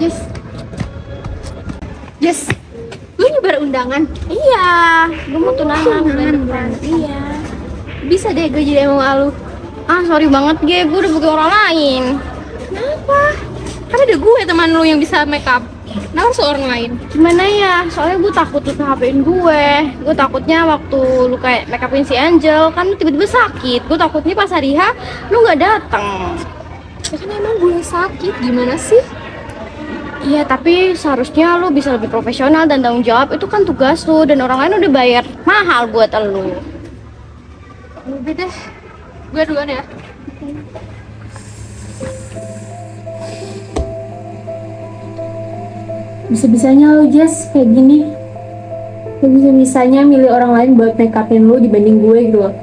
Yes, yes. Lu nyebar undangan? Iya, gue mau tunangan bulan depan. Iya. Bisa deh gue jadi emang lu. Ah, sorry banget gue udah pakai orang lain. Kenapa? Kan ada gue teman lu yang bisa make up. Kenapa harus orang lain? Gimana ya? Soalnya gue takut lu PHP-in gue. Gue takutnya waktu lu kayak make upin si Angel kan lu tiba-tiba sakit. Gue takutnya pas hari H lu nggak datang. Ya kan emang gue sakit, gimana sih? Iya, tapi seharusnya lu bisa lebih profesional dan tanggung jawab. Itu kan tugas lu dan orang lain udah bayar mahal buat lu. Udah deh, gue duluan ya. Bisa-bisanya lo Jess kayak gini. Lo bisa-bisanya milih orang lain buat make upin lo dibanding gue gitu loh.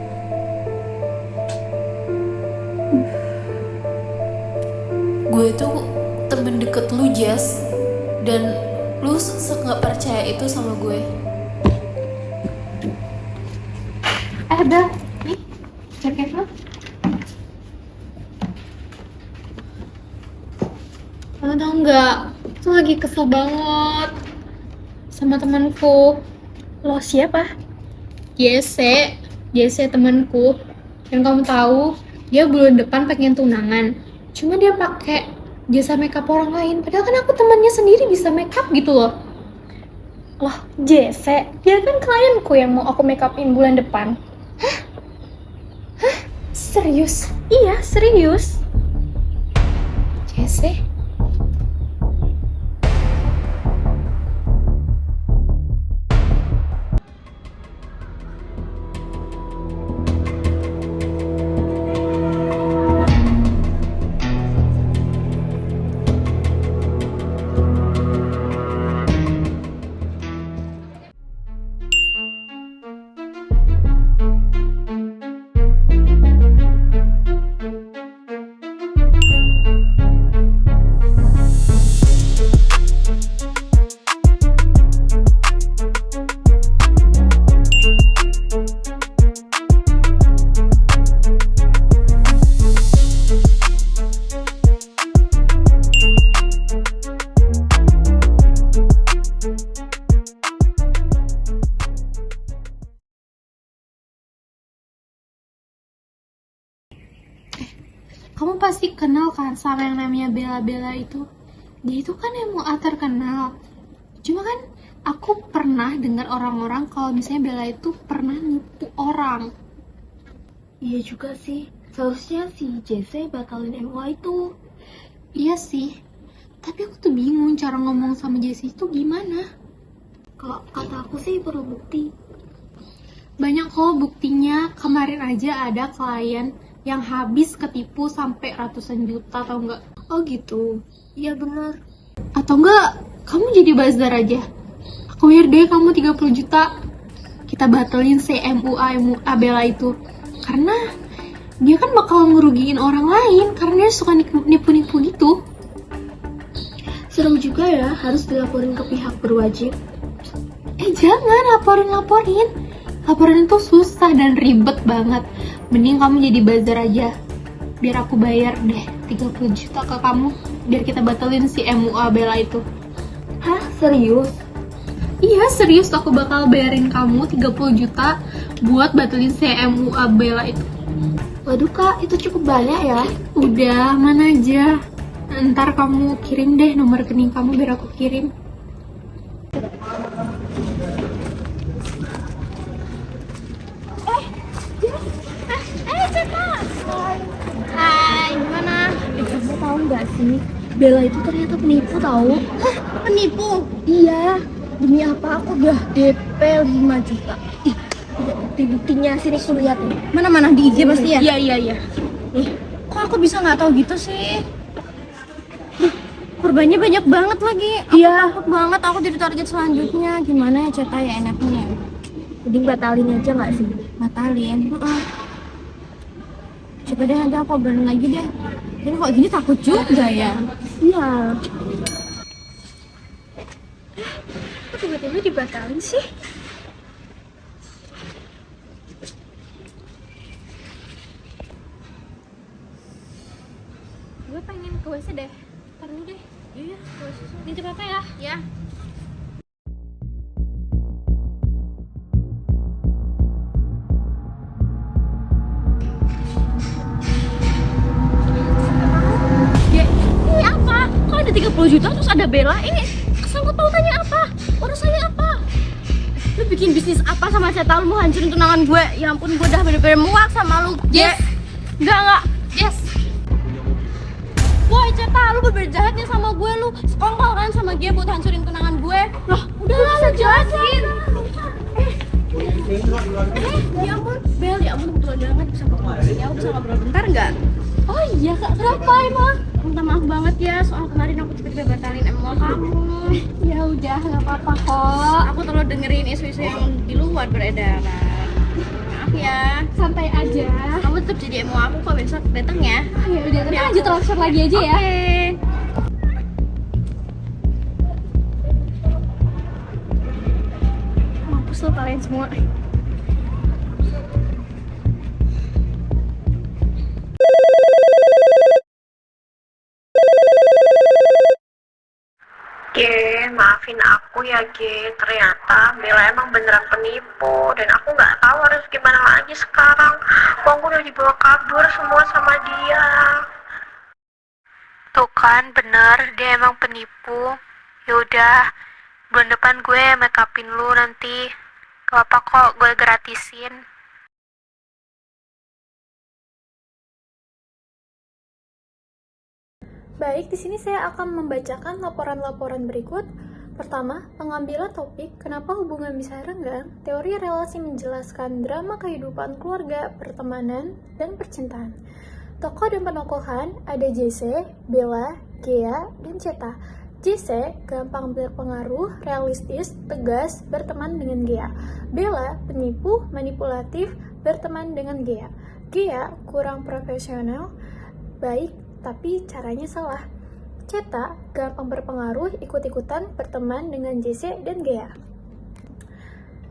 Gue tuh temen deket lu, Jess, dan lu nggak percaya itu sama gue. Bel, nih, jaket lo. Lo tau nggak? Tuh lagi kesel banget sama temanku. Lo siapa? JC temanku. Dan kamu tahu, dia bulan depan pengen tunangan. Cuma dia pakai jasa makeup orang lain. Padahal kan aku temannya sendiri bisa makeup gitu loh. Loh, Jesse, dia kan klienku yang mau aku make upin bulan depan. Serius? Iya, serius. JC? Kamu pasti kenal kan sama yang namanya Bella itu? Dia itu kan yang mau terkenal. Cuma kan aku pernah dengar orang-orang kalau misalnya Bella itu pernah nipu orang. Iya juga sih. Seharusnya si Jesse batalin MUA itu. Iya sih. Tapi aku tuh bingung cara ngomong sama Jessie itu gimana. Kalau kata aku sih perlu bukti. Banyak kok buktinya. Kemarin aja ada klien yang habis ketipu sampai ratusan juta, tau nggak? Oh gitu. Iya benar. Atau enggak, kamu jadi bazar aja. Aku bayar deh kamu 30 juta. Kita batalin MUA Bella itu. Karena dia kan bakal ngerugiin orang lain. Karena dia suka nipu-nipu gitu. Serem juga ya, harus dilaporin ke pihak berwajib. Jangan laporin. Laporan itu susah dan ribet banget. Mending kamu jadi bazar aja. Biar aku bayar deh 30 juta ke kamu. Biar kita batalin si MUA Bella itu. Hah? Serius? Iya serius, aku bakal bayarin kamu 30 juta buat batalin si MUA Bella itu. Waduh kak, itu cukup banyak ya. Udah, mana aja. Ntar kamu kirim deh nomor rekening kamu biar aku kirim. Hai, gimana? Kamu tahu nggak sih? Bella itu ternyata penipu tahu. Hah, penipu? Iya, demi apa aku udah DP 5 juta. Ih, bukti-buktinya sini aku lihat nih. Mana-mana di IG pasti ya? Iya. Nih, kok aku bisa nggak tahu gitu sih? Duh, korbannya banyak banget lagi. Iya. Aku takut banget aku jadi target selanjutnya. Gimana ya cerita ya enaknya? Jadi batalin aja nggak sih? Batalin. Coba deh nanti aku obrolin lagi deh. Jadi kok gini takut juga ya. Iya. Kok tiba-tiba dibatalin sih? Gue pengen ke WC deh. Ntar dulu deh. Iya, titip apa ya? Ya. Ini apa? Kok ada 30 juta terus ada Bella? Ini sangkut pautannya apa? Urusannya apa? Lu bikin bisnis apa sama Ceta? Lu mau hancurin tunangan gue? Ya ampun, gue udah bener-bener muak sama lu. Yes. Enggak. Yes. Woi Ceta, lu bener-bener jahatnya sama gue. Lu sekongkol kan sama dia buat hancurin tunangan gue. Loh, udah lah, lu jelasin. Ya ampun, Bel, ya ampun, kebetulan banget bisa ngobrol sini. Aku bisa ngobrol bentar nggak? Oh iya kak, kenapa emang? Minta maaf banget ya, soal kemarin aku tiba-tiba batalin MOA kamu. Ya udah, nggak apa-apa kok. Aku terlalu dengerin isu-isu yang di luar beredar. Maaf ya. Santai aja. Kamu tetap jadi MOA aku kok, besok datang ya. Ya udah, nanti lanjut transfer lagi aja ya. Oke. Mampus lo kalian semua. Maafin aku ya ternyata Bella emang beneran penipu dan aku nggak tahu harus gimana lagi sekarang. Uangku udah dibawa kabur semua sama dia. Tuh kan bener, dia emang penipu. Yaudah, bulan depan gue make upin lu nanti. Gak apa kok, gue gratisin. Baik, di sini saya akan membacakan laporan-laporan berikut. Pertama, pengambilan topik kenapa hubungan bisa renggang, teori relasi menjelaskan drama kehidupan keluarga, pertemanan, dan percintaan. Tokoh dan penokohan ada JC, Bella, Gea, dan Ceta. JC gampang berpengaruh, realistis, tegas, berteman dengan Gea. Bella penipu, manipulatif, berteman dengan Gea. Gea kurang profesional, baik tapi caranya salah. Ceta gampang berpengaruh, ikut-ikutan berteman dengan JC dan Gea.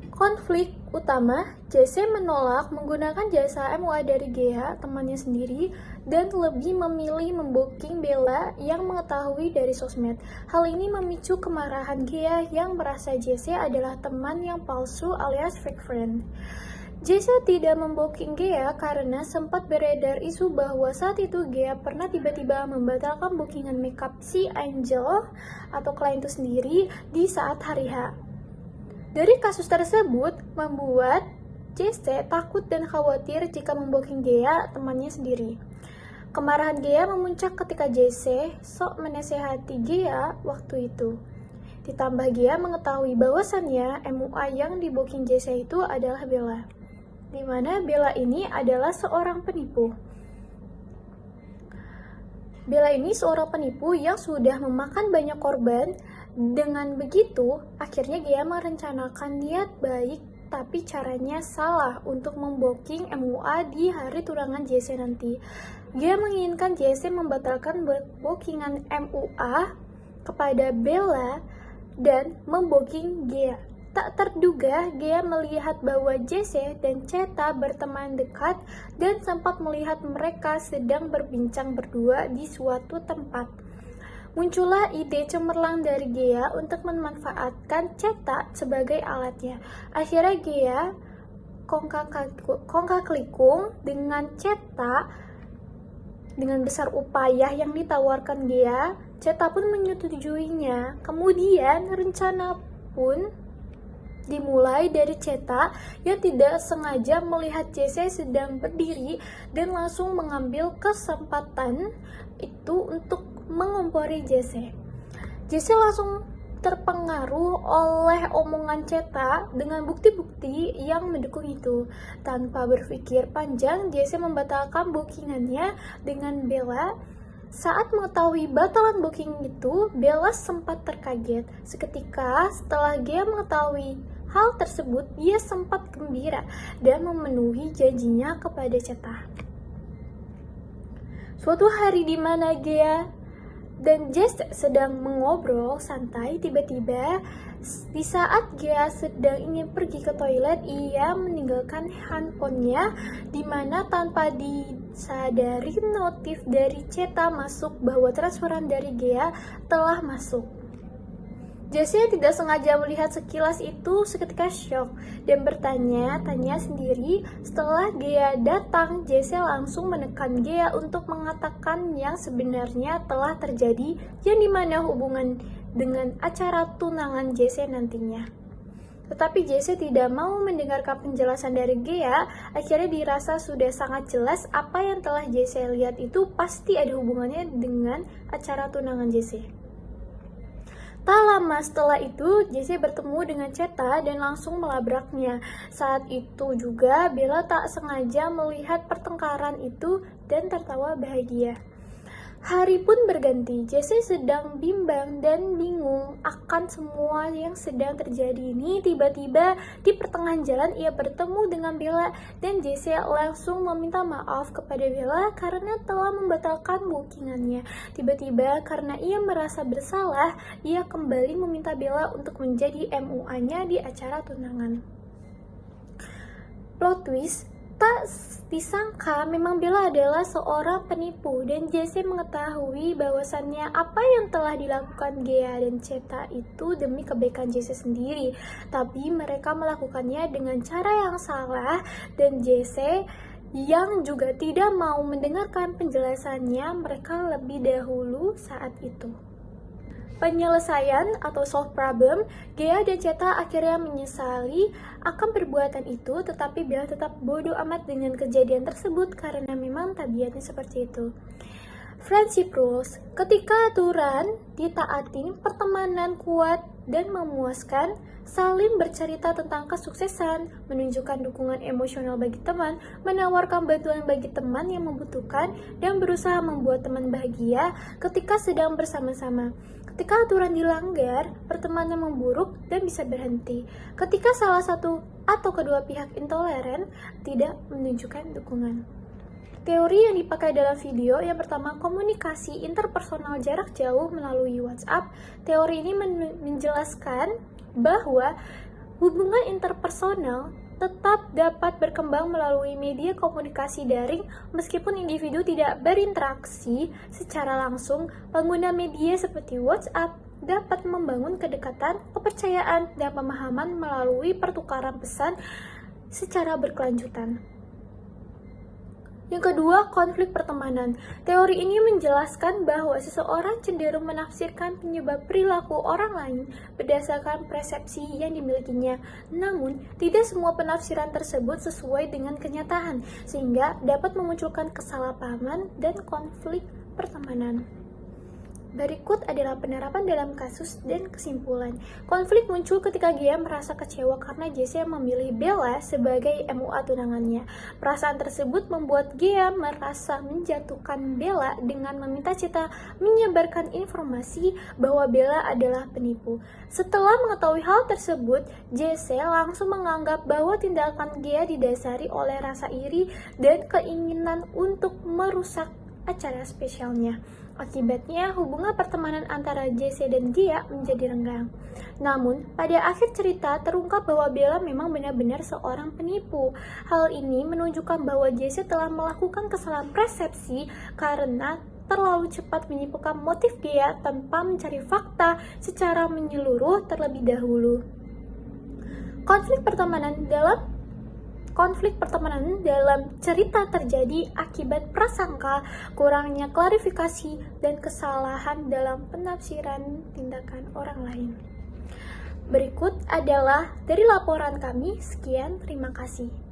Konflik utama, JC menolak menggunakan jasa MUA dari Gea, temannya sendiri, dan lebih memilih membooking Bella yang mengetahui dari sosmed. Hal ini memicu kemarahan Gea yang merasa JC adalah teman yang palsu alias fake friend. JC tidak membooking Gea karena sempat beredar isu bahwa saat itu Gea pernah tiba-tiba membatalkan bookingan makeup si Angel atau klien itu sendiri di saat hari H. Dari kasus tersebut membuat JC takut dan khawatir jika membooking Gea, temannya sendiri. Kemarahan Gea memuncak ketika JC sok menasehati Gea waktu itu. Ditambah Gea mengetahui bahwasannya MUA yang dibooking JC itu adalah Bella, di mana Bella ini adalah seorang penipu. Bella ini seorang penipu yang sudah memakan banyak korban. Dengan begitu, akhirnya Gea merencanakan niat baik tapi caranya salah untuk membooking MUA di hari tunangan JC nanti. Gea menginginkan JC membatalkan bookingan MUA kepada Bella dan membooking Gea. Tak terduga, Gea melihat bahwa JC dan Ceta berteman dekat dan sempat melihat mereka sedang berbincang berdua di suatu tempat. Muncullah ide cemerlang dari Gea untuk memanfaatkan Ceta sebagai alatnya. Akhirnya Gea kongkak-klikung dengan Ceta. Dengan besar upaya yang ditawarkan Gea, Ceta pun menyetujuinya. Kemudian rencana pun dimulai dari Ceta yang tidak sengaja melihat JC sedang berdiri dan langsung mengambil kesempatan itu untuk mengompori JC. JC langsung terpengaruh oleh omongan Ceta dengan bukti-bukti yang mendukung itu. Tanpa berpikir panjang, JC membatalkan bookingannya dengan Bella. Saat mengetahui batalan booking itu, Bella sempat terkaget. Seketika setelah Gea mengetahui hal tersebut, dia sempat gembira dan memenuhi janjinya kepada Ceta. Suatu hari di mana Gea dan Jess sedang mengobrol santai, tiba-tiba di saat Gea sedang ingin pergi ke toilet, ia meninggalkan handphonenya di mana tanpa sadari notif dari Ceta masuk bahwa transferan dari Gea telah masuk. Jesse yang tidak sengaja melihat sekilas itu seketika syok dan bertanya-tanya sendiri. Setelah Gea datang, Jesse langsung menekan Gea untuk mengatakan yang sebenarnya telah terjadi, yang dimana hubungan dengan acara tunangan Jesse nantinya. Tetapi Jesse tidak mau mendengarkan penjelasan dari Gea. Akhirnya dirasa sudah sangat jelas apa yang telah Jesse lihat itu pasti ada hubungannya dengan acara tunangan Jesse. Tak lama setelah itu, Jesse bertemu dengan Ceta dan langsung melabraknya. Saat itu juga Bella tak sengaja melihat pertengkaran itu dan tertawa bahagia. Hari pun berganti. Jesse sedang bimbang dan bingung akan semua yang sedang terjadi ini. Tiba-tiba di pertengahan jalan ia bertemu dengan Bella dan Jesse langsung meminta maaf kepada Bella karena telah membatalkan bookingannya. Tiba-tiba karena ia merasa bersalah, ia kembali meminta Bella untuk menjadi MUA-nya di acara tunangan. Plot twist, tak disangka memang Bella adalah seorang penipu dan Jesse mengetahui bahwasannya apa yang telah dilakukan Gea dan Ceta itu demi kebaikan Jesse sendiri, tapi mereka melakukannya dengan cara yang salah dan Jesse yang juga tidak mau mendengarkan penjelasannya mereka lebih dahulu saat itu. Penyelesaian atau solve problem, Gea dan Ceta akhirnya menyesali akan perbuatan itu, tetapi Bella tetap bodoh amat dengan kejadian tersebut karena memang tabiatnya seperti itu. Friendship rules, ketika aturan ditaatin, pertemanan kuat dan memuaskan, saling bercerita tentang kesuksesan, menunjukkan dukungan emosional bagi teman, menawarkan bantuan bagi teman yang membutuhkan, dan berusaha membuat teman bahagia ketika sedang bersama-sama. Ketika aturan dilanggar, pertemanan memburuk dan bisa berhenti. Ketika salah satu atau kedua pihak intoleran, tidak menunjukkan dukungan. Teori yang dipakai dalam video yang pertama, komunikasi interpersonal jarak jauh melalui WhatsApp. Teori ini menjelaskan bahwa hubungan interpersonal tetap dapat berkembang melalui media komunikasi daring meskipun individu tidak berinteraksi secara langsung. Pengguna media seperti WhatsApp dapat membangun kedekatan, kepercayaan, dan pemahaman melalui pertukaran pesan secara berkelanjutan. Yang kedua, konflik pertemanan. Teori ini menjelaskan bahwa seseorang cenderung menafsirkan penyebab perilaku orang lain berdasarkan persepsi yang dimilikinya. Namun, tidak semua penafsiran tersebut sesuai dengan kenyataan, sehingga dapat memunculkan kesalahpahaman dan konflik pertemanan. Berikut adalah penerapan dalam kasus dan kesimpulan. Konflik muncul ketika Gea merasa kecewa karena Jesse memilih Bella sebagai MUA tunangannya. Perasaan tersebut membuat Gea merasa menjatuhkan Bella dengan meminta Ceta menyebarkan informasi bahwa Bella adalah penipu. Setelah mengetahui hal tersebut, Jesse langsung menganggap bahwa tindakan Gea didasari oleh rasa iri dan keinginan untuk merusak acara spesialnya. Akibatnya, hubungan pertemanan antara Jesse dan Gea menjadi renggang. Namun, pada akhir cerita terungkap bahwa Bella memang benar-benar seorang penipu. Hal ini menunjukkan bahwa Jesse telah melakukan kesalahan persepsi karena terlalu cepat menyimpulkan motif Gea tanpa mencari fakta secara menyeluruh terlebih dahulu. Konflik pertemanan dalam cerita terjadi akibat prasangka, kurangnya klarifikasi, dan kesalahan dalam penafsiran tindakan orang lain. Berikut adalah dari laporan kami. Sekian, terima kasih.